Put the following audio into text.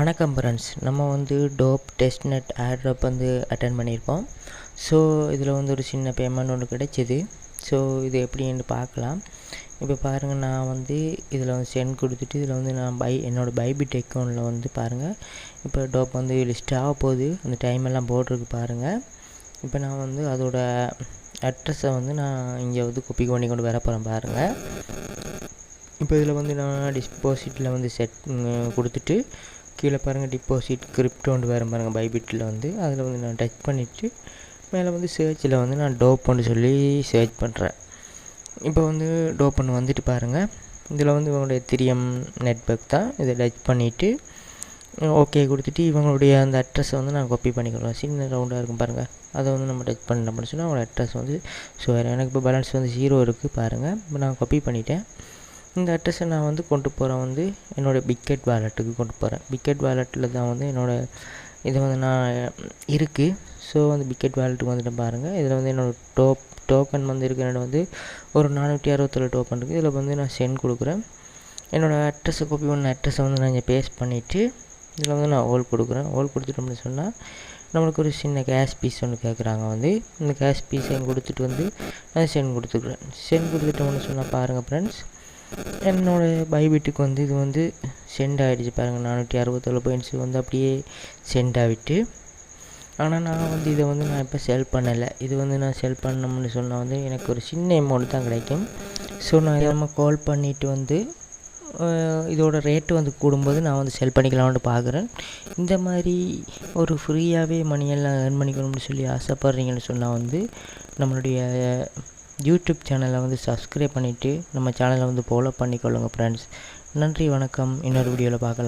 வணக்கம் ஃப்ரெண்ட்ஸ். நம்ம வந்து டோப் டெஸ்ட்நெட் ஏர்ட்ராப் வந்து அட்டென்ட் பண்ணியிருப்போம். ஸோ இதில் வந்து ஒரு சின்ன பேமெண்ட் ஒன்று கிடைச்சிது. ஸோ இது எப்படின்னு பார்க்கலாம். இப்போ பாருங்கள், நான் வந்து இதில் வந்து சென்ட் கொடுத்துட்டு இதில் வந்து நான் என்னோடய பைபிட் அக்கௌண்ட்டில் வந்து பாருங்கள், இப்போ டோப் வந்து லிஸ்ட் ஆக போகுது. அந்த டைம் எல்லாம் போட்டிருக்கு பாருங்கள். இப்போ நான் வந்து அதோட அட்ரஸை வந்து நான் இங்கே வந்து காப்பி பண்ணி கொண்டு வர போகிறேன் பாருங்கள். இப்போ இதில் வந்து நான் டிபாசிட்டில் வந்து செட் கொடுத்துட்டு கீழே பாருங்கள், டிபாசிட் கிரிப்டோன்னு வேறு பாருங்கள் பைபிட்டில் வந்து அதில் வந்து நான் டச் பண்ணிவிட்டு மேலே வந்து சர்ச்சில் வந்து நான் டோப்புன்னு சொல்லி சர்ச் பண்ணுறேன். இப்போ வந்து டோப்புன்னு வந்துட்டு பாருங்கள், இதில் வந்து இவங்களுடைய எத்திரியம் நெட்வொர்க் தான். இதை டச் பண்ணிவிட்டு ஓகே கொடுத்துட்டு இவங்களுடைய அந்த அட்ரஸை வந்து நான் காப்பி பண்ணிக்கிறோம். சின்ன ரவுண்டாக இருக்கும் பாருங்கள், அதை வந்து நம்ம டச் பண்ண சொன்னால் அவங்களோட அட்ரஸ் வந்து ஸோ எனக்கு இப்போ பேலன்ஸ் வந்து 0 இருக்குது பாருங்கள். இப்போ நான் காப்பி பண்ணிட்டேன். இந்த அட்ரஸை நான் வந்து கொண்டு போகிறேன், வந்து என்னோடய பிக்கெட் வாலெட்டுக்கு கொண்டு போகிறேன். பிக்கெட் வாலெட்டில் தான் வந்து என்னோடய இது வந்து நான் இருக்குது. ஸோ வந்து பிக்கெட் வாலெட்டுக்கு வந்துட்டு பாருங்கள், இதில் வந்து என்னோடய டோக்கன் வந்து இருக்குது. என்னோட வந்து ஒரு 467 டோக்கன் இருக்குது. இதில் வந்து நான் சென்ட் கொடுக்குறேன். என்னோடய அட்ரஸை காப்பி பண்ண அட்ரஸை வந்து நான் இங்கே பேஸ்ட் பண்ணிவிட்டு இதில் வந்து நான் ஹோல் கொடுக்குறேன். ஹோல் கொடுத்துட்டோம்னு சொன்னால் நம்மளுக்கு ஒரு சின்ன கேஷ் பீஸ் ஒன்று கேட்குறாங்க. வந்து இந்த கேஷ் பீஸையும் கொடுத்துட்டு வந்து நான் சென்ட் கொடுத்துக்குறேன். சென்ட் கொடுத்துட்டோம்னு சொன்னால் பாருங்கள் ஃப்ரெண்ட்ஸ், என்னோடய பைபிட்டுக்கு வந்து இது வந்து சென்ட் ஆகிடுச்சு பாருங்கள். 467 பாயிண்ட்ஸு வந்து அப்படியே சென்ட் ஆகிட்டு. ஆனால் நான் வந்து இதை வந்து நான் இப்போ செல் பண்ணலை. இது வந்து நான் செல் பண்ணோம்னு சொன்னால் வந்து எனக்கு ஒரு சின்ன அமௌண்ட் தான் கிடைக்கும். ஸோ நான் இதை நம்ம கால் பண்ணிவிட்டு வந்து இதோட ரேட்டு வந்து கூடும்போது நான் வந்து செல் பண்ணிக்கலாம்னு பார்க்குறேன். இந்த மாதிரி ஒரு ஃப்ரீயாகவே மணியெல்லாம் ஏர்ன் பண்ணிக்கணும்னு சொல்லி ஆசைப்பட்றீங்கன்னு சொன்னால் வந்து நம்மளுடைய யூடியூப் சேனலை வந்து சப்ஸ்கிரைப் பண்ணிவிட்டு நம்ம சேனலை வந்து ஃபாலோ பண்ணிக்கொள்ளுங்கள் ஃப்ரெண்ட்ஸ். நன்றி, வணக்கம். இன்னொரு வீடியோவில் பார்க்கலாம்.